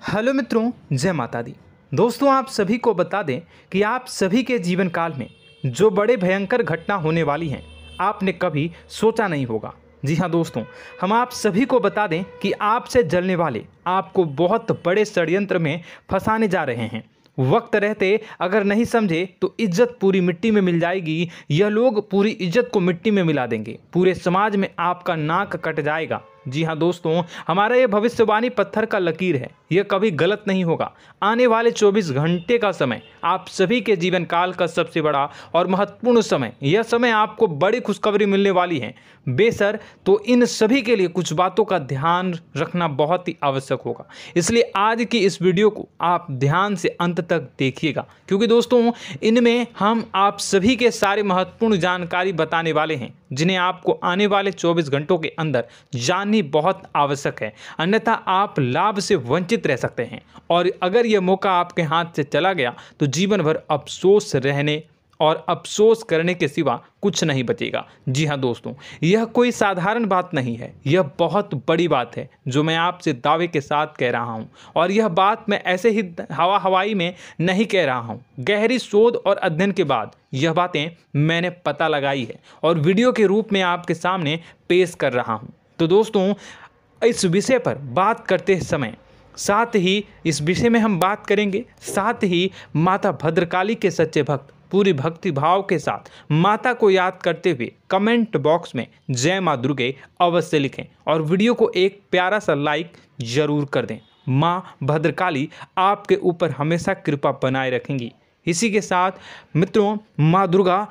Hello मित्रों, जय माता दी। दोस्तों, आप सभी को बता दें कि आप सभी के जीवन काल में जो बड़े भयंकर घटना होने वाली हैं, आपने कभी सोचा नहीं होगा। जी हाँ दोस्तों, हम आप सभी को बता दें कि आपसे जलने वाले आपको बहुत बड़े षड्यंत्र में फंसाने जा रहे हैं। वक्त रहते अगर नहीं समझे तो इज्जत पूरी मिट्टी में मिल जाएगी। यह लोग पूरी इज्जत को मिट्टी में मिला देंगे। पूरे समाज में आपका नाक कट जाएगा। जी हाँ दोस्तों, हमारा ये भविष्यवाणी पत्थर का लकीर है, यह कभी गलत नहीं होगा। आने वाले 24 घंटे का समय आप सभी के जीवन काल का सबसे बड़ा और महत्वपूर्ण समय। यह समय आपको बड़ी खुशखबरी मिलने वाली है बेसर, तो इन सभी के लिए कुछ बातों का ध्यान रखना बहुत ही आवश्यक होगा। इसलिए आज की इस वीडियो को आप ध्यान से अंत तक देखिएगा, क्योंकि दोस्तों इनमें हम आप सभी के सारे महत्वपूर्ण जानकारी बताने वाले हैं, जिन्हें आपको आने वाले 24 घंटों के अंदर जाननी बहुत आवश्यक है। अन्यथा आप लाभ से वंचित रह सकते हैं, और अगर यह मौका आपके हाथ से चला गया तो जीवन भर अफसोस रहने और अफसोस करने के सिवा कुछ नहीं बचेगा। जी हाँ दोस्तों, यह कोई साधारण बात नहीं है, यह बहुत बड़ी बात है जो मैं आपसे दावे के साथ कह रहा हूँ। और यह बात मैं ऐसे ही हवाई में नहीं कह रहा हूँ। गहरी शोध और अध्ययन के बाद यह बातें मैंने पता लगाई है और वीडियो के रूप में आपके सामने पेश कर रहा हूँ। तो दोस्तों, इस विषय पर बात करते समय साथ ही इस विषय में हम बात करेंगे, साथ ही माता भद्रकाली के सच्चे भक्त पूरी भक्ति भाव के साथ माता को याद करते हुए कमेंट बॉक्स में जय माँ दुर्गे अवश्य लिखें और वीडियो को एक प्यारा सा लाइक जरूर कर दें। माँ भद्रकाली आपके ऊपर हमेशा कृपा बनाए रखेंगी। इसी के साथ मित्रों, माँ दुर्गा,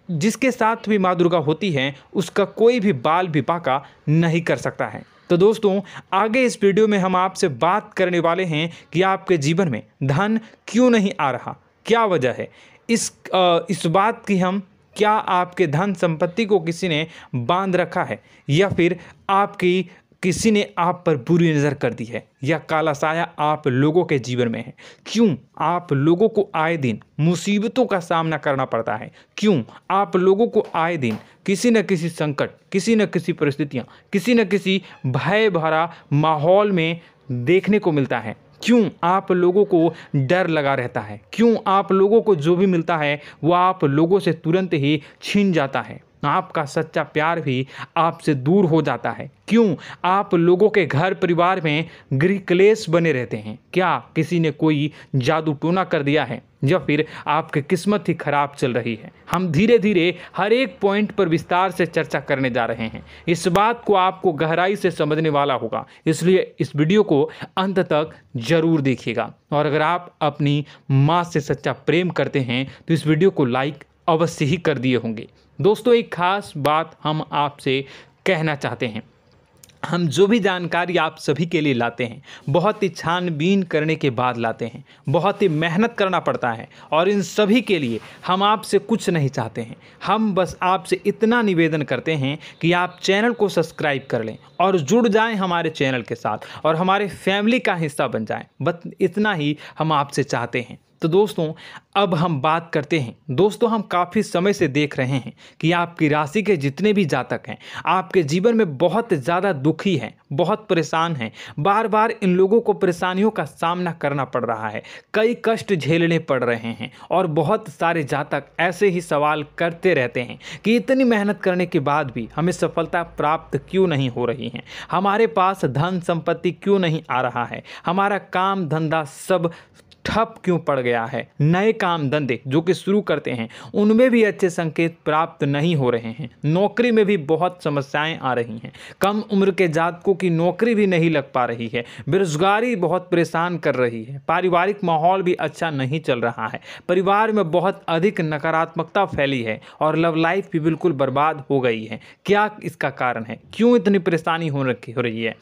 जिसके साथ भी माँ दुर्गा होती हैं, उसका कोई भी बाल भी बांका नहीं कर सकता है। तो दोस्तों, आगे इस वीडियो में हम आपसे बात करने वाले हैं कि आपके जीवन में धन क्यों नहीं आ रहा, क्या वजह है इस बात की। हम क्या आपके धन संपत्ति को किसी ने बांध रखा है, या फिर आपकी किसी ने आप पर बुरी नज़र कर दी है, या काला साया आप लोगों के जीवन में है। क्यों आप लोगों को आए दिन मुसीबतों का सामना करना पड़ता है, क्यों आप लोगों को आए दिन किसी न किसी संकट, किसी न किसी परिस्थितियाँ, किसी न किसी भय भरा माहौल में देखने को मिलता है। क्यों आप लोगों को डर लगा रहता है, क्यों आप लोगों को जो भी मिलता है वो आप लोगों से तुरंत ही छीन जाता है, आपका सच्चा प्यार भी आपसे दूर हो जाता है। क्यों आप लोगों के घर परिवार में गृह क्लेश बने रहते हैं। क्या किसी ने कोई जादू टोना कर दिया है, या फिर आपकी किस्मत ही खराब चल रही है। हम धीरे धीरे हर एक पॉइंट पर विस्तार से चर्चा करने जा रहे हैं। इस बात को आपको गहराई से समझने वाला होगा, इसलिए इस वीडियो को अंत तक जरूर देखिएगा। और अगर आप अपनी माँ से सच्चा प्रेम करते हैं तो इस वीडियो को लाइक अवश्य ही कर दिए होंगे। दोस्तों, एक खास बात हम आपसे कहना चाहते हैं। हम जो भी जानकारी आप सभी के लिए लाते हैं, बहुत ही छानबीन करने के बाद लाते हैं, बहुत ही मेहनत करना पड़ता है, और इन सभी के लिए हम आपसे कुछ नहीं चाहते हैं। हम बस आपसे इतना निवेदन करते हैं कि आप चैनल को सब्सक्राइब कर लें और जुड़ जाएं हमारे चैनल के साथ और हमारे फैमिली का हिस्सा बन जाएं। बस इतना ही हम आपसे चाहते हैं। तो दोस्तों, अब हम बात करते हैं। दोस्तों, हम काफ़ी समय से देख रहे हैं कि आपकी राशि के जितने भी जातक हैं, आपके जीवन में बहुत ज़्यादा दुखी हैं, बहुत परेशान हैं। बार बार इन लोगों को परेशानियों का सामना करना पड़ रहा है, कई कष्ट झेलने पड़ रहे हैं, और बहुत सारे जातक ऐसे ही सवाल करते रहते हैं कि इतनी मेहनत करने के बाद भी हमें सफलता प्राप्त क्यों नहीं हो रही है, हमारे पास धन संपत्ति क्यों नहीं आ रहा है, हमारा काम धंधा सब ठप क्यों पड़ गया है, नए काम धंधे जो कि शुरू करते हैं उनमें भी अच्छे संकेत प्राप्त नहीं हो रहे हैं, नौकरी में भी बहुत समस्याएं आ रही हैं, कम उम्र के जातकों की नौकरी भी नहीं लग पा रही है, बेरोजगारी बहुत परेशान कर रही है, पारिवारिक माहौल भी अच्छा नहीं चल रहा है, परिवार में बहुत अधिक नकारात्मकता फैली है, और लव लाइफ भी बिल्कुल बर्बाद हो गई है। क्या इसका कारण है, क्यों इतनी परेशानी हो रही है?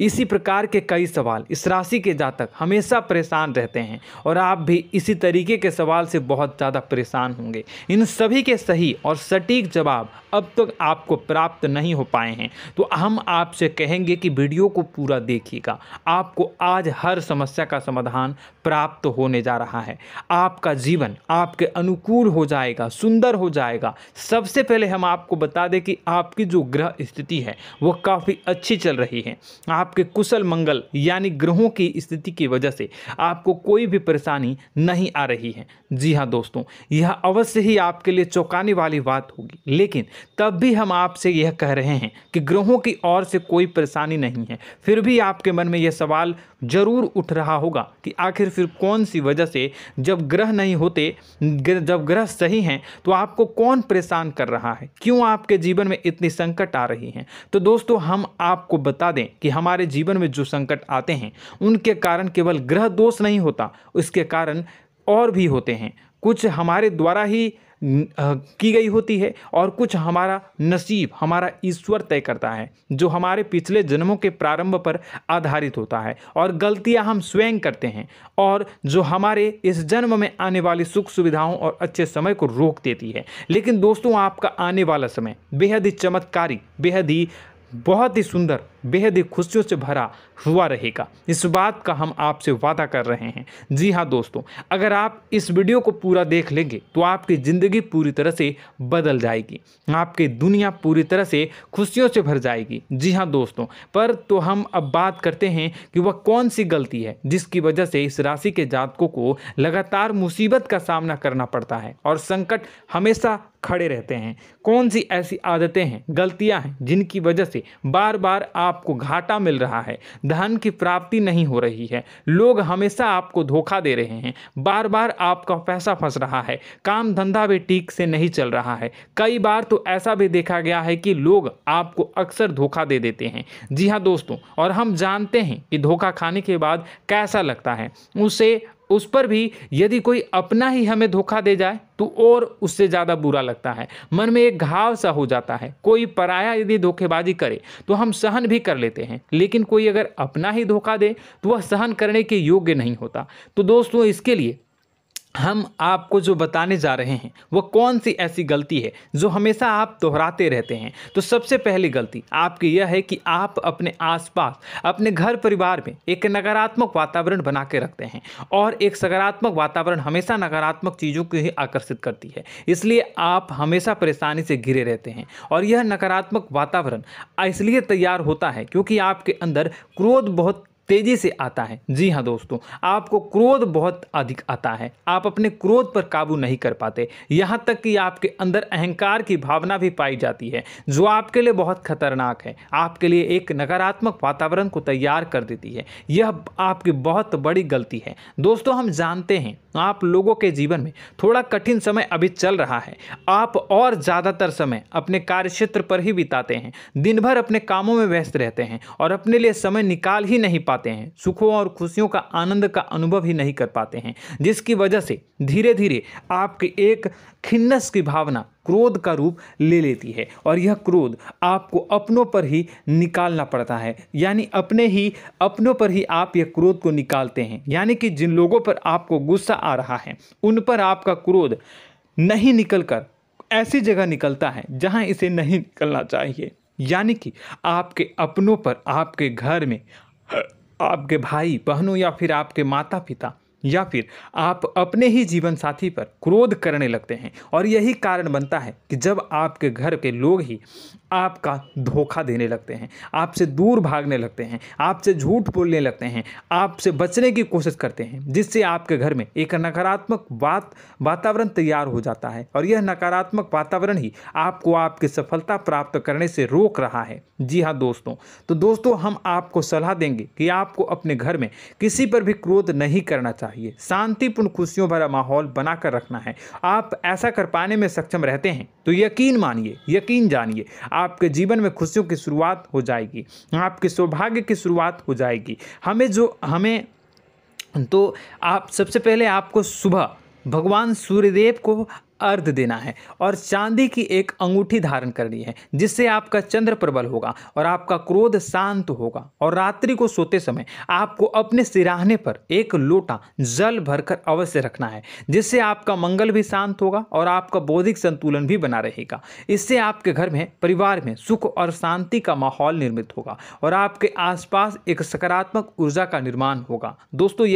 इसी प्रकार के कई सवाल इस राशि के जातक हमेशा परेशान रहते हैं, और आप भी इसी तरीके के सवाल से बहुत ज़्यादा परेशान होंगे। इन सभी के सही और सटीक जवाब अब तक आपको प्राप्त नहीं हो पाए हैं, तो हम आपसे कहेंगे कि वीडियो को पूरा देखिएगा। आपको आज हर समस्या का समाधान प्राप्त होने जा रहा है। आपका जीवन आपके अनुकूल हो जाएगा, सुंदर हो जाएगा। सबसे पहले हम आपको बता दें कि आपकी जो ग्रह स्थिति है वो काफ़ी अच्छी चल रही है। आपके कुशल मंगल यानी ग्रहों की स्थिति की वजह से आपको कोई भी परेशानी नहीं आ रही है। जी हाँ दोस्तों, यह अवश्य ही आपके लिए चौंकाने वाली बात होगी, लेकिन तब भी हम आपसे यह कह रहे हैं कि ग्रहों की ओर से कोई परेशानी नहीं है। फिर भी आपके मन में यह सवाल जरूर उठ रहा होगा कि आखिर फिर कौन सी वजह से, जब ग्रह नहीं होते, जब ग्रह सही हैं, तो आपको कौन परेशान कर रहा है, क्यों आपके जीवन में इतनी संकट आ रही हैं। तो दोस्तों, हम आपको बता दें कि हमारे जीवन में जो संकट आते हैं उनके कारण केवल ग्रह दोष नहीं होता, उसके कारण और भी होते हैं। कुछ हमारे द्वारा ही की गई होती है और कुछ हमारा नसीब, हमारा ईश्वर तय करता है, जो हमारे पिछले जन्मों के प्रारंभ पर आधारित होता है। और गलतियां हम स्वयं करते हैं और जो हमारे इस जन्म में आने वाली सुख सुविधाओं और अच्छे समय को रोक देती है। लेकिन दोस्तों, आपका आने वाला समय बेहद ही चमत्कारी, बेहद ही बहुत ही सुंदर, बेहद ही खुशियों से भरा हुआ रहेगा। इस बात का हम आपसे वादा कर रहे हैं। जी हाँ दोस्तों, अगर आप इस वीडियो को पूरा देख लेंगे तो आपकी ज़िंदगी पूरी तरह से बदल जाएगी, आपकी दुनिया पूरी तरह से खुशियों से भर जाएगी। जी हाँ दोस्तों, पर तो हम अब बात करते हैं कि वह कौन सी गलती है जिसकी वजह से इस राशि के जातकों को लगातार मुसीबत का सामना करना पड़ता है और संकट हमेशा खड़े रहते हैं। कौन सी ऐसी आदतें हैं, गलतियां हैं जिनकी वजह से बार बार आपको घाटा मिल रहा है, धन की प्राप्ति नहीं हो रही है, लोग हमेशा आपको धोखा दे रहे हैं, बार बार आपका पैसा फंस रहा है, काम धंधा भी ठीक से नहीं चल रहा है। कई बार तो ऐसा भी देखा गया है कि लोग आपको अक्सर धोखा दे देते हैं। जी हाँ दोस्तों, और हम जानते हैं कि धोखा खाने के बाद कैसा लगता है। उस पर भी यदि कोई अपना ही हमें धोखा दे जाए तो और उससे ज़्यादा बुरा लगता है, मन में एक घाव सा हो जाता है। कोई पराया यदि धोखेबाजी करे तो हम सहन भी कर लेते हैं, लेकिन कोई अगर अपना ही धोखा दे तो वह सहन करने के योग्य नहीं होता। तो दोस्तों, इसके लिए हम आपको जो बताने जा रहे हैं वो कौन सी ऐसी गलती है जो हमेशा आप दोहराते रहते हैं। तो सबसे पहली गलती आपकी यह है कि आप अपने आसपास, अपने घर परिवार में एक नकारात्मक वातावरण बना के रखते हैं, और एक सकारात्मक वातावरण हमेशा नकारात्मक चीज़ों को ही आकर्षित करती है। इसलिए आप हमेशा परेशानी से घिरे रहते हैं, और यह नकारात्मक वातावरण इसलिए तैयार होता है क्योंकि आपके अंदर क्रोध बहुत तेजी से आता है। जी हाँ दोस्तों, आपको क्रोध बहुत अधिक आता है, आप अपने क्रोध पर काबू नहीं कर पाते, यहाँ तक कि आपके अंदर अहंकार की भावना भी पाई जाती है, जो आपके लिए बहुत खतरनाक है, आपके लिए एक नकारात्मक वातावरण को तैयार कर देती है। यह आपकी बहुत बड़ी गलती है। दोस्तों, हम जानते हैं आप लोगों के जीवन में थोड़ा कठिन समय अभी चल रहा है। आप और ज़्यादातर समय अपने कार्यक्षेत्र पर ही बिताते हैं, दिन भर अपने कामों में व्यस्त रहते हैं और अपने लिए समय निकाल ही नहीं पाते हैं, सुखों और खुशियों का आनंद का अनुभव ही नहीं कर पाते हैं, जिसकी वजह से धीरे धीरे आपकी एक खिन्नस की भावना क्रोध का रूप ले लेती है, और यह क्रोध आपको अपनों पर ही निकालना पड़ता है। यानी अपनों पर ही आप यह क्रोध को निकालते हैं। यानी कि जिन लोगों पर आपको गुस्सा आ रहा है उन पर आपका क्रोध नहीं निकलकर ऐसी जगह निकलता है जहां इसे नहीं निकलना चाहिए। यानी कि आपके अपनों पर, आपके घर में आपके भाई बहनों या फिर आपके माता पिता या फिर आप अपने ही जीवन साथी पर क्रोध करने लगते हैं, और यही कारण बनता है कि जब आपके घर के लोग ही आपका धोखा देने लगते हैं, आपसे दूर भागने लगते हैं, आपसे झूठ बोलने लगते हैं, आपसे बचने की कोशिश करते हैं, जिससे आपके घर में एक नकारात्मक वातावरण तैयार हो जाता है, और यह नकारात्मक वातावरण ही आपको आपकी सफलता प्राप्त करने से रोक रहा है। जी हाँ दोस्तों, तो दोस्तों, हम आपको सलाह देंगे कि आपको अपने घर में किसी पर भी क्रोध नहीं करना चाहिए, शांतिपूर्ण खुशियों भरा माहौल बनाकर रखना है। आप ऐसा कर पाने में सक्षम रहते हैं तो यकीन मानिए, यकीन जानिए, आपके जीवन में खुशियों की शुरुआत हो जाएगी, आपके सौभाग्य की शुरुआत हो जाएगी। तो आप सबसे पहले आपको सुबह भगवान सूर्यदेव को अर्घ देना है और चांदी की एक अंगूठी धारण करनी है, जिससे आपका चंद्र प्रबल होगा और आपका क्रोध शांत होगा। और रात्रि को सोते समय आपको अपने सिराहने पर एक लोटा जल भरकर अवश्य रखना है, जिससे आपका मंगल भी शांत होगा और आपका बौद्धिक संतुलन भी बना रहेगा। इससे आपके घर में, परिवार में सुख और शांति का माहौल निर्मित होगा और आपके आसपास एक सकारात्मक ऊर्जा का निर्माण होगा। दोस्तों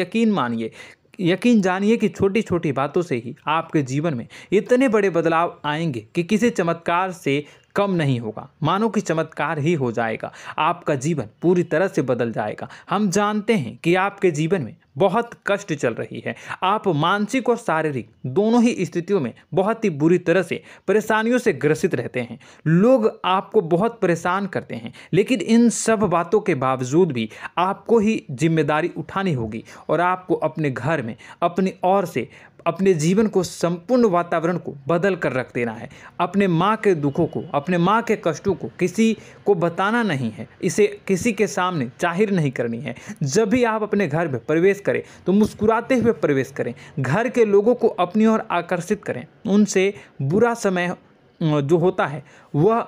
यकीन जानिए कि छोटी छोटी बातों से ही आपके जीवन में इतने बड़े बदलाव आएंगे कि किसी चमत्कार से कम नहीं होगा। मानो कि चमत्कार ही हो जाएगा, आपका जीवन पूरी तरह से बदल जाएगा। हम जानते हैं कि आपके जीवन में बहुत कष्ट चल रही है, आप मानसिक और शारीरिक दोनों ही स्थितियों में बहुत ही बुरी तरह से परेशानियों से ग्रसित रहते हैं। लोग आपको बहुत परेशान करते हैं, लेकिन इन सब बातों के बावजूद भी आपको ही जिम्मेदारी उठानी होगी और आपको अपने घर में अपनी ओर से अपने जीवन को, संपूर्ण वातावरण को बदल कर रख देना है। अपने माँ के दुखों को, अपने माँ के कष्टों को किसी को बताना नहीं है, इसे किसी के सामने जाहिर नहीं करनी है। जब भी आप अपने घर में प्रवेश करें तो मुस्कुराते हुए प्रवेश करें, घर के लोगों को अपनी ओर आकर्षित करें। उनसे बुरा समय जो होता है वह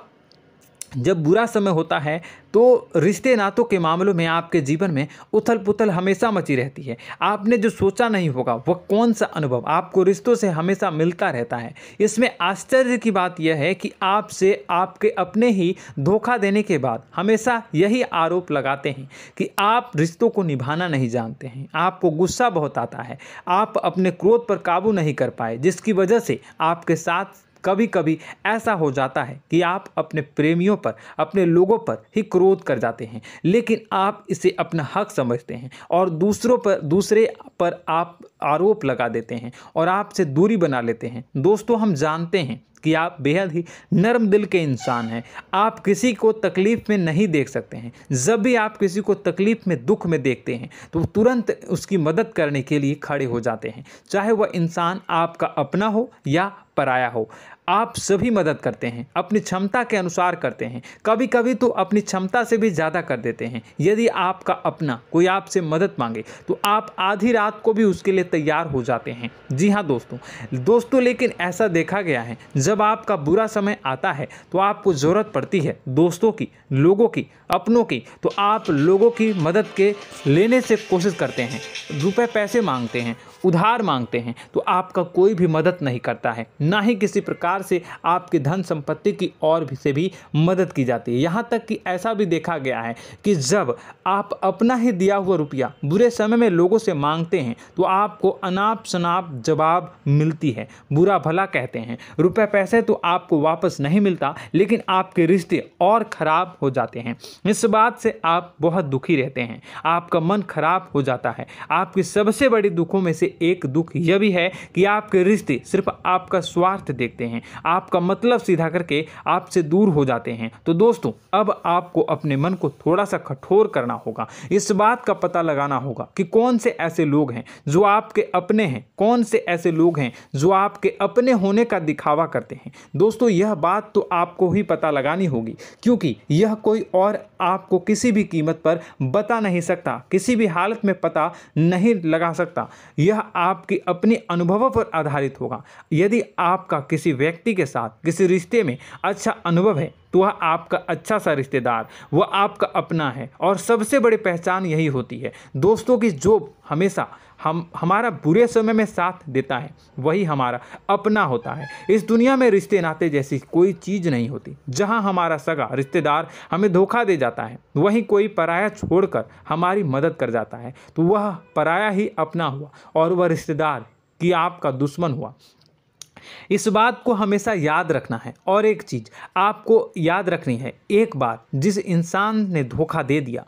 जब बुरा समय होता है तो रिश्ते नातों के मामलों में आपके जीवन में उथल पुथल हमेशा मची रहती है। आपने जो सोचा नहीं होगा वह कौन सा अनुभव आपको रिश्तों से हमेशा मिलता रहता है। इसमें आश्चर्य की बात यह है कि आपसे आपके अपने ही धोखा देने के बाद हमेशा यही आरोप लगाते हैं कि आप रिश्तों को निभाना नहीं जानते हैं। आपको गुस्सा बहुत आता है, आप अपने क्रोध पर काबू नहीं कर पाए, जिसकी वजह से आपके साथ कभी कभी ऐसा हो जाता है कि आप अपने प्रेमियों पर, अपने लोगों पर ही क्रोध कर जाते हैं, लेकिन आप इसे अपना हक समझते हैं और दूसरे पर आप आरोप लगा देते हैं और आपसे दूरी बना लेते हैं। दोस्तों, हम जानते हैं कि आप बेहद ही नर्म दिल के इंसान हैं। आप किसी को तकलीफ में नहीं देख सकते हैं। जब भी आप किसी को तकलीफ में, दुख में देखते हैं तो तुरंत उसकी मदद करने के लिए खड़े हो जाते हैं, चाहे वह इंसान आपका अपना हो या पराया हो। आप सभी मदद करते हैं, अपनी क्षमता के अनुसार करते हैं, कभी कभी तो अपनी क्षमता से भी ज़्यादा कर देते हैं। यदि आपका अपना कोई आपसे मदद मांगे तो आप आधी रात को भी उसके लिए तैयार हो जाते हैं। जी हाँ दोस्तों, लेकिन ऐसा देखा गया है, जब आपका बुरा समय आता है तो आपको ज़रूरत पड़ती है दोस्तों की, लोगों की, अपनों की, तो आप लोगों की मदद के लेने से कोशिश करते हैं, रुपए पैसे मांगते हैं, उधार मांगते हैं, तो आपका कोई भी मदद नहीं करता है, ना ही किसी प्रकार से आपकी धन संपत्ति की और भी से भी मदद की जाती है। यहाँ तक कि ऐसा भी देखा गया है कि जब आप अपना ही दिया हुआ रुपया बुरे समय में लोगों से मांगते हैं तो आपको अनाप शनाप जवाब मिलती है, बुरा भला कहते हैं। रुपए पैसे तो आपको वापस नहीं मिलता, लेकिन आपके रिश्ते और खराब हो जाते हैं। इस बात से आप बहुत दुखी रहते हैं, आपका मन खराब हो जाता है। आपकी सबसे बड़ी दुखों में से एक दुख यह भी है कि आपके रिश्ते सिर्फ आपका स्वार्थ देखते हैं, आपका मतलब सीधा करके आपसे दूर हो जाते हैं। तो दोस्तों, अब आपको अपने मन को थोड़ा सा कठोर करना होगा, इस बात का पता लगाना होगा कि कौन से ऐसे लोग हैं जो आपके अपने हैं, कौन से ऐसे लोग हैं जो आपके अपने होने का दिखावा करते हैं। दोस्तों, यह बात तो आपको ही पता लगानी होगी, क्योंकि यह कोई और आपको किसी भी कीमत पर बता नहीं सकता, किसी भी हालत में पता नहीं लगा सकता। यह आपके अपने अनुभवों पर आधारित होगा। यदि आपका किसी व्यक्ति के साथ किसी रिश्ते में अच्छा अनुभव है तो वह आपका अच्छा सा रिश्तेदार, वह आपका अपना है। और सबसे बड़ी पहचान यही होती है दोस्तों की जो हमेशा हमारा बुरे समय में साथ देता है वही हमारा अपना होता है। इस दुनिया में रिश्ते नाते जैसी कोई चीज़ नहीं होती। जहां हमारा सगा रिश्तेदार हमें धोखा दे जाता है, वहीं कोई पराया छोड़कर हमारी मदद कर जाता है, तो वह पराया ही अपना हुआ और वह रिश्तेदार की आपका दुश्मन हुआ। इस बात को हमेशा याद रखना है। और एक चीज़ आपको याद रखनी है, एक बार जिस इंसान ने धोखा दे दिया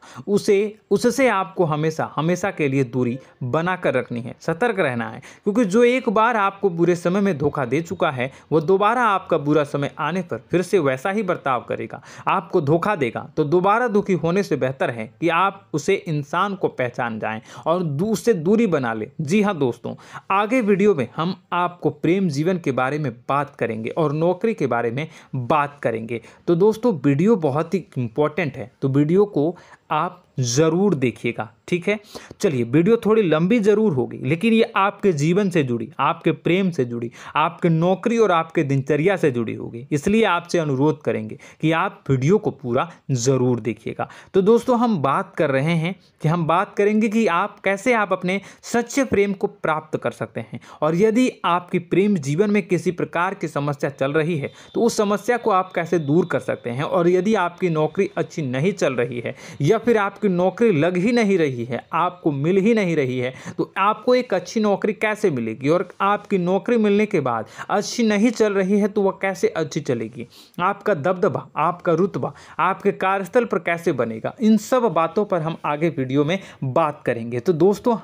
उससे आपको हमेशा के लिए दूरी बना कर रखनी है, सतर्क रहना है। क्योंकि जो एक बार आपको बुरे समय में धोखा दे चुका है वो दोबारा आपका बुरा समय आने पर फिर से वैसा ही बर्ताव करेगा, आपको धोखा देगा। तो दोबारा दुखी होने से बेहतर है कि आप उसे इंसान को पहचान जाएं और उससे दूरी बना लें। जी हाँ दोस्तों, आगे वीडियो में हम आपको प्रेम जीवन के बारे में बात करेंगे और नौकरी के बारे में बात करेंगे। तो दोस्तों, वीडियो बहुत ही इम्पोर्टेंट है, तो वीडियो को आप ज़रूर देखिएगा, ठीक है। चलिए, वीडियो थोड़ी लंबी ज़रूर होगी, लेकिन ये आपके जीवन से जुड़ी, आपके प्रेम से जुड़ी, आपके नौकरी और आपके दिनचर्या से जुड़ी होगी, इसलिए आपसे अनुरोध करेंगे कि आप वीडियो को पूरा ज़रूर देखिएगा। तो दोस्तों, हम बात कर रहे हैं कि हम बात करेंगे कि आप कैसे आप अपने सच्चे प्रेम को प्राप्त कर सकते हैं, और यदि आपकी प्रेम जीवन में किसी प्रकार की समस्या चल रही है तो उस समस्या को आप कैसे दूर कर सकते हैं, और यदि आपकी नौकरी अच्छी नहीं चल रही है या फिर आपकी नौकरी लग ही नहीं रही है, आपको मिल ही नहीं रही है, तो आपको एक अच्छी नौकरी कैसे मिलेगी, और आपकी नौकरी मिलने के बाद अच्छी नहीं चल रही है तो वह कैसे अच्छी चलेगी, आपका दबदबा, आपका रुतबा आपके कार्यस्थल पर कैसे बनेगा, इन सब बातों पर हम आगे वीडियो में बात करेंगे। तो दोस्तों,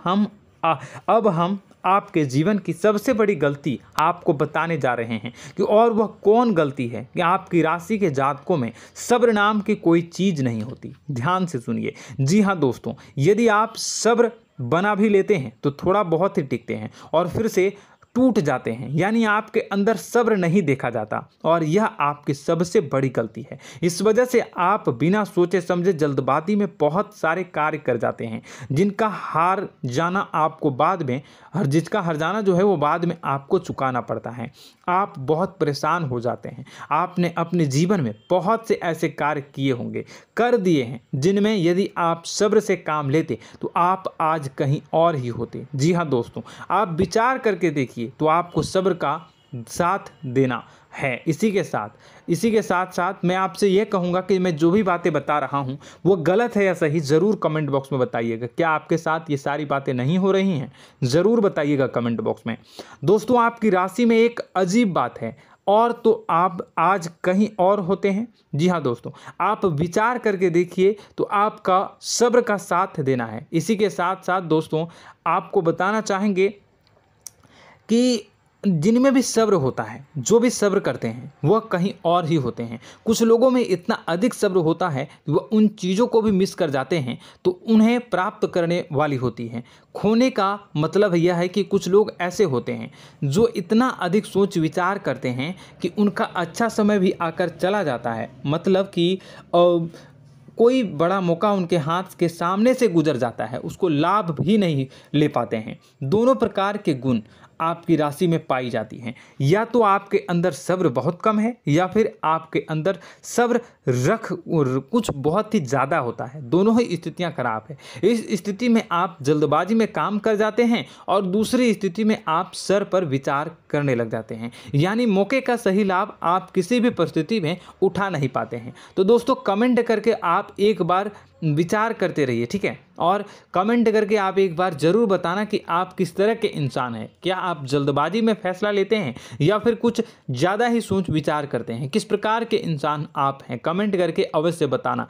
अब हम आपके जीवन की सबसे बड़ी गलती आपको बताने जा रहे हैं कि और वह कौन गलती है कि आपकी राशि के जातकों में सब्र नाम की कोई चीज़ नहीं होती। ध्यान से सुनिए। जी हाँ दोस्तों, यदि आप सब्र बना भी लेते हैं तो थोड़ा बहुत ही टिकते हैं और फिर से टूट जाते हैं, यानी आपके अंदर सब्र नहीं देखा जाता, और यह आपकी सबसे बड़ी गलती है। इस वजह से आप बिना सोचे समझे जल्दबाजी में बहुत सारे कार्य कर जाते हैं, जिसका हार जाना जो है वो बाद में आपको चुकाना पड़ता है। आप बहुत परेशान हो जाते हैं। आपने अपने जीवन में बहुत से ऐसे कार्य किए होंगे, कर दिए हैं, जिनमें यदि आप सब्र से काम लेते तो आप आज कहीं और ही होते। जी हाँ दोस्तों, आप विचार करके देखिए तो आपको सब्र का साथ देना है। इसी के साथ साथ मैं आपसे यह कहूँगा कि मैं जो भी बातें बता रहा हूँ वो गलत है या सही, ज़रूर कमेंट बॉक्स में बताइएगा। क्या आपके साथ ये सारी बातें नहीं हो रही हैं? ज़रूर बताइएगा कमेंट बॉक्स में। दोस्तों, आपकी राशि में एक अजीब बात है, और तो आप आज कहीं और होते हैं। जी हाँ दोस्तों, आप विचार करके देखिए तो आपका सब्र का साथ देना है। इसी के साथ साथ दोस्तों, आपको बताना चाहेंगे कि जिनमें भी सब्र होता है, जो भी सब्र करते हैं वह कहीं और ही होते हैं। कुछ लोगों में इतना अधिक सब्र होता है कि वह उन चीज़ों को भी मिस कर जाते हैं तो उन्हें प्राप्त करने वाली होती हैं। खोने का मतलब यह है कि कुछ लोग ऐसे होते हैं जो इतना अधिक सोच विचार करते हैं कि उनका अच्छा समय भी आकर चला जाता है, मतलब कि कोई बड़ा मौका उनके हाथ के सामने से गुजर जाता है, उसको लाभ भी नहीं ले पाते हैं। दोनों प्रकार के गुण आपकी राशि में पाई जाती हैं। या तो आपके अंदर सब्र बहुत कम है, या फिर आपके अंदर सब्र कुछ बहुत ही ज़्यादा होता है। दोनों ही स्थितियां खराब है। इस स्थिति में आप जल्दबाजी में काम कर जाते हैं, और दूसरी स्थिति में आप सर पर विचार करने लग जाते हैं, यानी मौके का सही लाभ आप किसी भी परिस्थिति में उठा नहीं पाते हैं। तो दोस्तों, कमेंट करके आप एक बार विचार करते रहिए, ठीक है, और कमेंट करके आप एक बार ज़रूर बताना कि आप किस तरह के इंसान हैं। क्या आप जल्दबाजी में फैसला लेते हैं या फिर कुछ ज़्यादा ही सोच विचार करते हैं? किस प्रकार के इंसान आप हैं? कमेंट करके अवश्य बताना।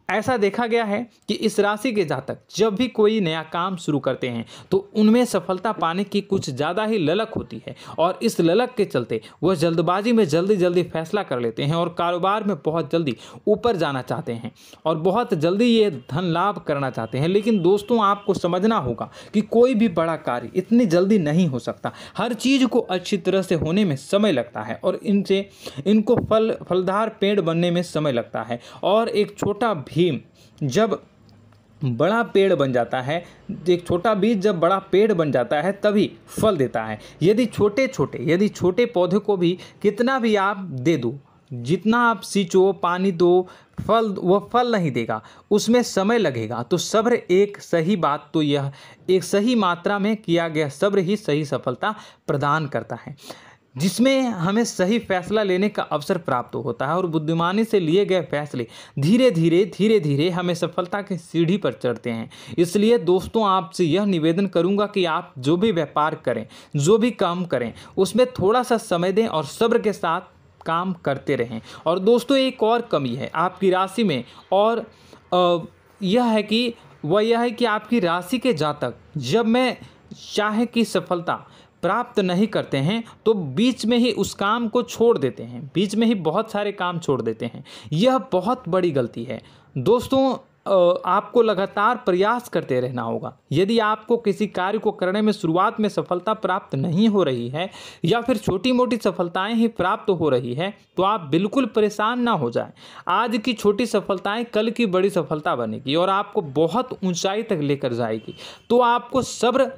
ऐसा देखा गया है कि इस राशि के जातक जब भी कोई नया काम शुरू करते हैं तो उनमें सफलता पाने की कुछ ज़्यादा ही ललक होती है, और इस ललक के चलते वह जल्दबाजी में जल्दी फैसला कर लेते हैं और कारोबार में बहुत जल्दी ऊपर जाना चाहते हैं और बहुत जल्दी ये धन लाभ करना चाहते हैं। लेकिन दोस्तों, आपको समझना होगा कि कोई भी बड़ा कार्य इतनी जल्दी नहीं हो सकता। हर चीज़ को अच्छी तरह से होने में समय लगता है, और इनको फलदार पेड़ बनने में समय लगता है। और एक छोटा भीम जब बड़ा पेड़ बन जाता है, एक छोटा बीज जब बड़ा पेड़ बन जाता है तभी फल देता है। यदि छोटे पौधे को भी कितना भी आप दे दो, जितना आप सींचो, पानी दो, वह फल नहीं देगा, उसमें समय लगेगा। तो सब्र एक सही बात, तो यह एक सही मात्रा में किया गया सब्र ही सही सफलता प्रदान करता है, जिसमें हमें सही फैसला लेने का अवसर प्राप्त होता है, और बुद्धिमानी से लिए गए फैसले धीरे धीरे हमें सफलता की सीढ़ी पर चढ़ते हैं। इसलिए दोस्तों, आपसे यह निवेदन करूंगा कि आप जो भी व्यापार करें, जो भी काम करें, उसमें थोड़ा सा समय दें और सब्र के साथ काम करते रहें। और दोस्तों, एक और कमी है आपकी राशि में, और यह है कि आपकी राशि के जातक जब में चाहे की सफलता प्राप्त नहीं करते हैं तो बीच में ही उस काम को छोड़ देते हैं, बीच में ही बहुत सारे काम छोड़ देते हैं। यह बहुत बड़ी गलती है दोस्तों। आपको लगातार प्रयास करते रहना होगा। यदि आपको किसी कार्य को करने में शुरुआत में सफलता प्राप्त नहीं हो रही है या फिर छोटी मोटी सफलताएं ही प्राप्त हो रही है तो आप बिल्कुल परेशान ना हो जाएं। आज की छोटी सफलताएं कल की बड़ी सफलता बनेगी और आपको बहुत ऊंचाई तक लेकर जाएगी। तो आपको सब्र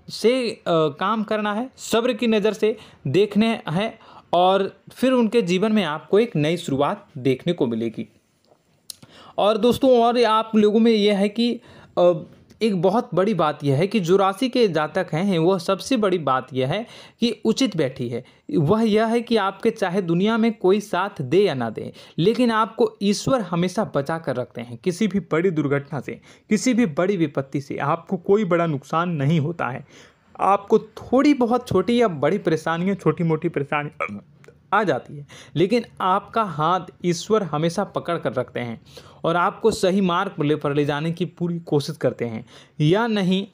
से काम करना है, सब्र की नज़र से देखने हैं और फिर उनके जीवन में आपको एक नई शुरुआत देखने को मिलेगी। और दोस्तों और आप लोगों में यह है कि एक बहुत बड़ी बात यह है कि जो राशि के जातक हैं वह सबसे बड़ी बात यह है कि उचित बैठी है। वह यह है कि आपके चाहे दुनिया में कोई साथ दे या ना दे, लेकिन आपको ईश्वर हमेशा बचा कर रखते हैं। किसी भी बड़ी दुर्घटना से, किसी भी बड़ी विपत्ति से आपको कोई बड़ा नुकसान नहीं होता है। आपको थोड़ी बहुत छोटी या बड़ी परेशानियाँ, छोटी मोटी परेशानी आ जाती है, लेकिन आपका हाथ ईश्वर हमेशा पकड़ कर रखते हैं और आपको सही मार्ग पर ले जाने की पूरी कोशिश करते हैं। या नहीं,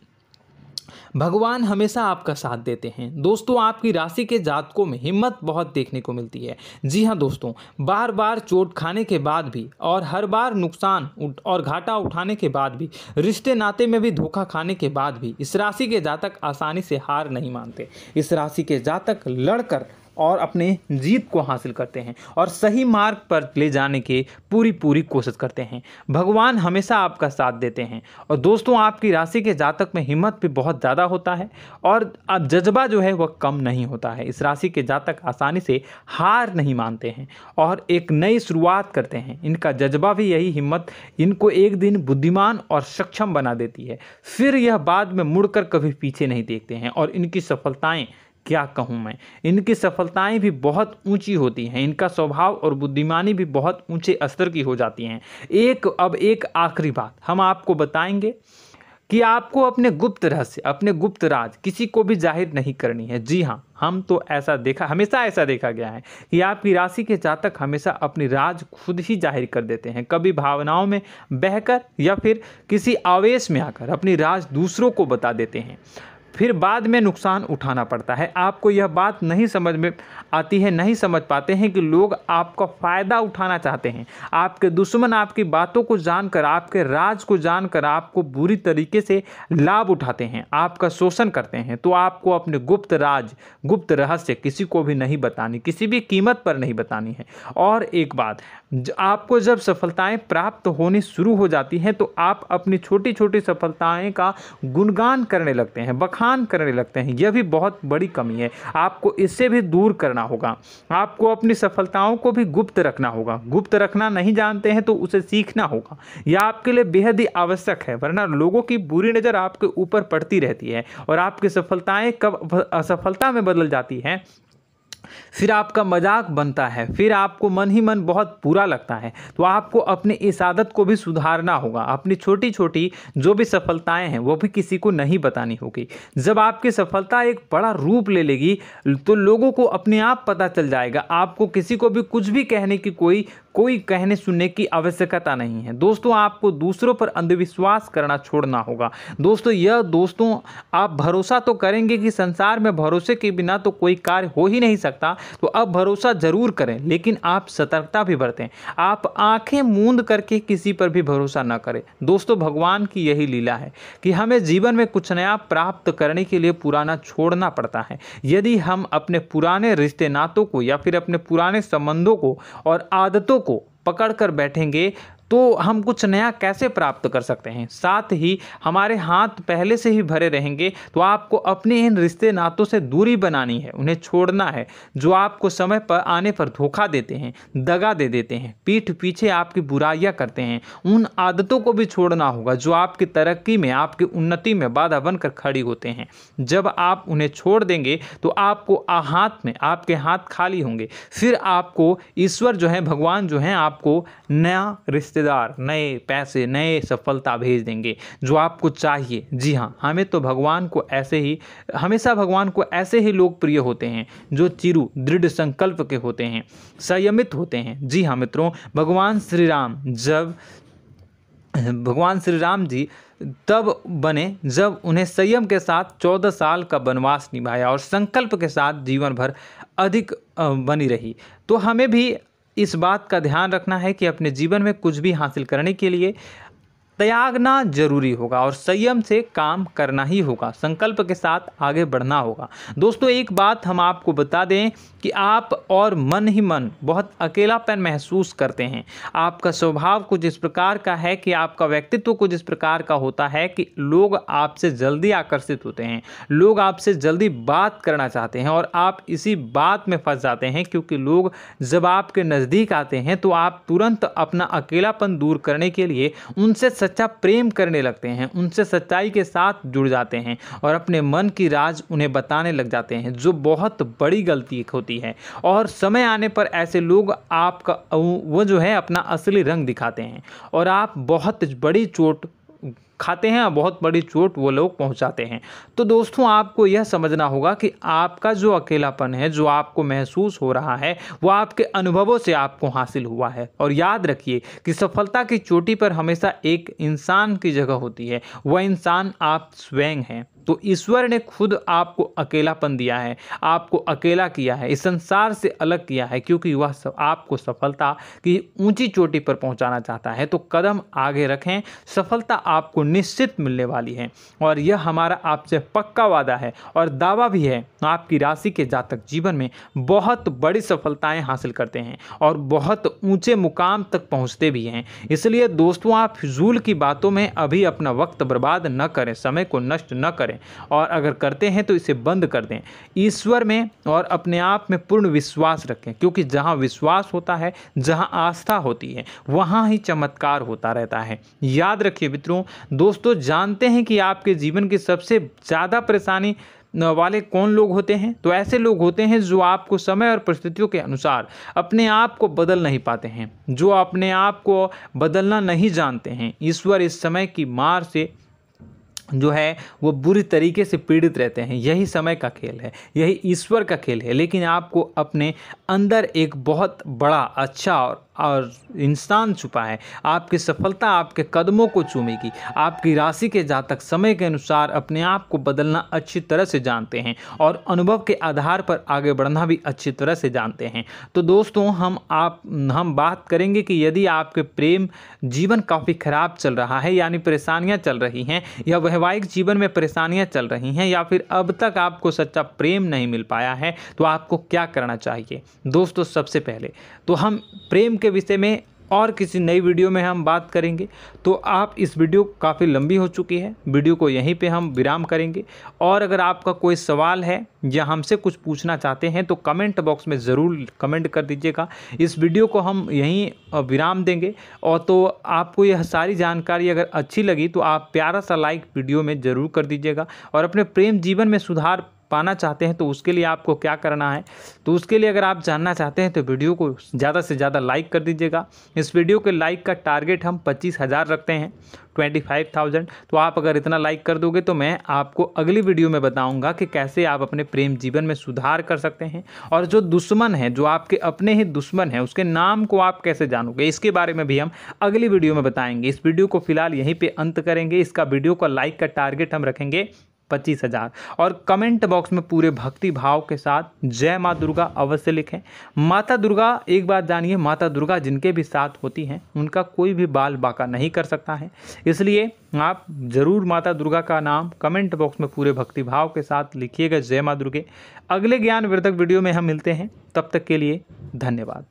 भगवान हमेशा आपका साथ देते हैं। दोस्तों आपकी राशि के जातकों में हिम्मत बहुत देखने को मिलती है। जी हाँ दोस्तों, बार बार चोट खाने के बाद भी और हर बार नुकसान और घाटा उठाने के बाद भी, रिश्ते नाते में भी धोखा खाने के बाद भी इस राशि के जातक आसानी से हार नहीं मानते। इस राशि के जातक लड़कर और अपने जीत को हासिल करते हैं और सही मार्ग पर ले जाने की पूरी कोशिश करते हैं। भगवान हमेशा आपका साथ देते हैं। और दोस्तों आपकी राशि के जातक में हिम्मत भी बहुत ज़्यादा होता है और अब जज्बा जो है वह कम नहीं होता है। इस राशि के जातक आसानी से हार नहीं मानते हैं और एक नई शुरुआत करते हैं। इनका जज्बा भी, यही हिम्मत इनको एक दिन बुद्धिमान और सक्षम बना देती है। फिर यह बाद में मुड़कर कभी पीछे नहीं देखते हैं और इनकी सफलताएं, क्या कहूँ मैं, इनकी सफलताएं भी बहुत ऊंची होती हैं। इनका स्वभाव और बुद्धिमानी भी बहुत ऊंचे स्तर की हो जाती हैं। अब एक आखिरी बात हम आपको बताएंगे कि आपको अपने गुप्त रहस्य, अपने गुप्त राज किसी को भी जाहिर नहीं करनी है। जी हाँ, हमेशा ऐसा देखा गया है कि आपकी राशि के जातक हमेशा अपनी राज खुद ही जाहिर कर देते हैं। कभी भावनाओं में बहकर या फिर किसी आवेश में आकर अपनी राज दूसरों को बता देते हैं, फिर बाद में नुकसान उठाना पड़ता है। आपको यह बात नहीं समझ में आती है, नहीं समझ पाते हैं कि लोग आपका फ़ायदा उठाना चाहते हैं। आपके दुश्मन आपकी बातों को जानकर, आपके राज को जानकर आपको बुरी तरीके से लाभ उठाते हैं, आपका शोषण करते हैं। तो आपको अपने गुप्त राज, गुप्त रहस्य किसी को भी नहीं बतानी, किसी भी कीमत पर नहीं बतानी है। और एक बात, आपको जब सफलताएं प्राप्त होनी शुरू हो जाती हैं तो आप अपनी छोटी छोटी सफलताएं का गुणगान करने लगते हैं, बखान करने लगते हैं। यह भी बहुत बड़ी कमी है, आपको इससे भी दूर करना होगा। आपको अपनी सफलताओं को भी गुप्त रखना होगा। गुप्त रखना नहीं जानते हैं तो उसे सीखना होगा। यह आपके लिए बेहद ही आवश्यक है, वरना लोगों की बुरी नज़र आपके ऊपर पड़ती रहती है और आपकी सफलताएं कब असफलता में बदल जाती हैं, फिर आपका मजाक बनता है, फिर आपको मन ही मन बहुत बुरा लगता है। तो आपको अपनी इस आदत को भी सुधारना होगा। अपनी छोटी छोटी जो भी सफलताएं हैं वो भी किसी को नहीं बतानी होगी। जब आपकी सफलता एक बड़ा रूप ले लेगी तो लोगों को अपने आप पता चल जाएगा। आपको किसी को भी कुछ भी कहने की कोई कहने सुनने की आवश्यकता नहीं है। दोस्तों आपको दूसरों पर अंधविश्वास करना छोड़ना होगा। दोस्तों आप भरोसा तो करेंगे कि संसार में भरोसे के बिना तो कोई कार्य हो ही नहीं सकता, तो अब भरोसा जरूर करें, लेकिन आप सतर्कता भी बरतें। आप आंखें मूंद करके किसी पर भी भरोसा न करें। दोस्तों भगवान की यही लीला है कि हमें जीवन में कुछ नया प्राप्त करने के लिए पुराना छोड़ना पड़ता है। यदि हम अपने पुराने रिश्ते नातों को या फिर अपने पुराने संबंधों को और आदतों को पकड़ कर बैठेंगे तो हम कुछ नया कैसे प्राप्त कर सकते हैं। साथ ही हमारे हाथ पहले से ही भरे रहेंगे। तो आपको अपने इन रिश्ते नातों से दूरी बनानी है, उन्हें छोड़ना है जो आपको समय पर आने पर धोखा देते हैं, दगा दे देते हैं, पीठ पीछे आपकी बुराइयां करते हैं। उन आदतों को भी छोड़ना होगा जो आपकी तरक्की में, आपकी उन्नति में बाधा बनकर खड़ी होते हैं। जब आप उन्हें छोड़ देंगे तो आपके हाथ खाली होंगे। फिर आपको ईश्वर जो है, भगवान जो है, आपको नया रिश्तेदार, नए पैसे, नए सफलता भेज देंगे जो आपको चाहिए। जी हाँ, हमेशा भगवान को ऐसे ही लोग प्रिय होते हैं जो चिरु दृढ़ संकल्प के होते हैं, संयमित होते हैं। जी हाँ मित्रों, भगवान श्री राम जी तब बने जब उन्हें संयम के साथ 14 साल का वनवास निभाया और संकल्प के साथ जीवन भर अधिक बनी रही। तो हमें भी इस बात का ध्यान रखना है कि अपने जीवन में कुछ भी हासिल करने के लिए त्यागना जरूरी होगा और संयम से काम करना ही होगा, संकल्प के साथ आगे बढ़ना होगा। दोस्तों एक बात हम आपको बता दें कि आप और मन ही मन बहुत अकेलापन महसूस करते हैं। आपका स्वभाव कुछ इस प्रकार का है कि आपका व्यक्तित्व कुछ इस प्रकार का होता है कि लोग आपसे जल्दी आकर्षित होते हैं, लोग आपसे जल्दी बात करना चाहते हैं और आप इसी बात में फंस जाते हैं, क्योंकि लोग जब आपके नज़दीक आते हैं तो आप तुरंत अपना अकेलापन दूर करने के लिए उनसे सच्चा प्रेम करने लगते हैं, उनसे सच्चाई के साथ जुड़ जाते हैं और अपने मन की राज उन्हें बताने लग जाते हैं, जो बहुत बड़ी गलती होती है। और समय आने पर ऐसे लोग आपका वो जो है अपना असली रंग दिखाते हैं और आप बहुत बड़ी चोट खाते हैं, बहुत बड़ी चोट वो लोग पहुंचाते हैं। तो दोस्तों आपको यह समझना होगा कि आपका जो अकेलापन है, जो आपको महसूस हो रहा है, वो आपके अनुभवों से आपको हासिल हुआ है। और याद रखिए कि सफलता की चोटी पर हमेशा एक इंसान की जगह होती है, वह इंसान आप स्वयं हैं। तो ईश्वर ने खुद आपको अकेलापन दिया है, आपको अकेला किया है, इस संसार से अलग किया है, क्योंकि वह आपको सफलता की ऊंची चोटी पर पहुंचाना चाहता है। तो कदम आगे रखें, सफलता आपको निश्चित मिलने वाली है और यह हमारा आपसे पक्का वादा है और दावा भी है। आपकी राशि के जातक जीवन में बहुत बड़ी सफलताएं हासिल करते हैं और बहुत ऊंचे मुकाम तक पहुंचते भी हैं। इसलिए दोस्तों आप फिजूल की बातों में अभी अपना वक्त बर्बाद न करें, समय को नष्ट न करें और अगर करते हैं तो इसे बंद कर दें। ईश्वर में और अपने आप में पूर्ण विश्वास रखें, क्योंकि जहां विश्वास होता है, जहां आस्था होती है, वहां ही चमत्कार होता रहता है। याद रखिए मित्रों, दोस्तों जानते हैं कि आपके जीवन की सबसे ज़्यादा परेशानी वाले कौन लोग होते हैं? तो ऐसे लोग होते हैं जो आपको समय और परिस्थितियों के अनुसार अपने आप को बदल नहीं पाते हैं, जो अपने आप को बदलना नहीं जानते हैं। ईश्वर इस समय की मार से जो है वो बुरी तरीके से पीड़ित रहते हैं। यही समय का खेल है, यही ईश्वर का खेल है। लेकिन आपको अपने अंदर एक बहुत बड़ा अच्छा और इंसान छुपा है। आपकी सफलता आपके कदमों को चूमेगी। आपकी राशि के जातक समय के अनुसार अपने आप को बदलना अच्छी तरह से जानते हैं और अनुभव के आधार पर आगे बढ़ना भी अच्छी तरह से जानते हैं। तो दोस्तों हम बात करेंगे कि यदि आपके प्रेम जीवन काफ़ी खराब चल रहा है, यानी परेशानियां चल रही हैं, या वैवाहिक जीवन में परेशानियां चल रही हैं, या फिर अब तक आपको सच्चा प्रेम नहीं मिल पाया है, तो आपको क्या करना चाहिए। दोस्तों सबसे पहले तो हम प्रेम के विषय में और किसी नई वीडियो में हम बात करेंगे। तो आप इस वीडियो काफ़ी लंबी हो चुकी है, वीडियो को यहीं पे हम विराम करेंगे। और अगर आपका कोई सवाल है या हमसे कुछ पूछना चाहते हैं तो कमेंट बॉक्स में ज़रूर कमेंट कर दीजिएगा। इस वीडियो को हम यहीं विराम देंगे। और तो आपको यह सारी जानकारी अगर अच्छी लगी तो आप प्यारा सा लाइक वीडियो में ज़रूर कर दीजिएगा। और अपने प्रेम जीवन में सुधार पाना चाहते हैं तो उसके लिए आपको क्या करना है, तो उसके लिए अगर आप जानना चाहते हैं तो वीडियो को ज़्यादा से ज़्यादा लाइक कर दीजिएगा। इस वीडियो के लाइक का टारगेट हम 25,000 रखते हैं, 25,000। तो आप अगर इतना लाइक कर दोगे तो मैं आपको अगली वीडियो में बताऊंगा कि कैसे आप अपने प्रेम जीवन में सुधार कर सकते हैं। और जो दुश्मन है, जो आपके अपने ही दुश्मन है, उसके नाम को आप कैसे जानोगे, इसके बारे में भी हम अगली वीडियो में बताएंगे। इस वीडियो को फिलहाल यहीं पर अंत करेंगे। इसका वीडियो का लाइक का टारगेट हम रखेंगे 25,000। और कमेंट बॉक्स में पूरे भक्ति भाव के साथ जय माँ दुर्गा अवश्य लिखें। माता दुर्गा, एक बात जानिए, माता दुर्गा जिनके भी साथ होती हैं उनका कोई भी बाल बाका नहीं कर सकता है। इसलिए आप ज़रूर माता दुर्गा का नाम कमेंट बॉक्स में पूरे भक्ति भाव के साथ लिखिएगा, जय माँ दुर्गे। अगले ज्ञानवर्धक वीडियो में हम मिलते हैं, तब तक के लिए धन्यवाद।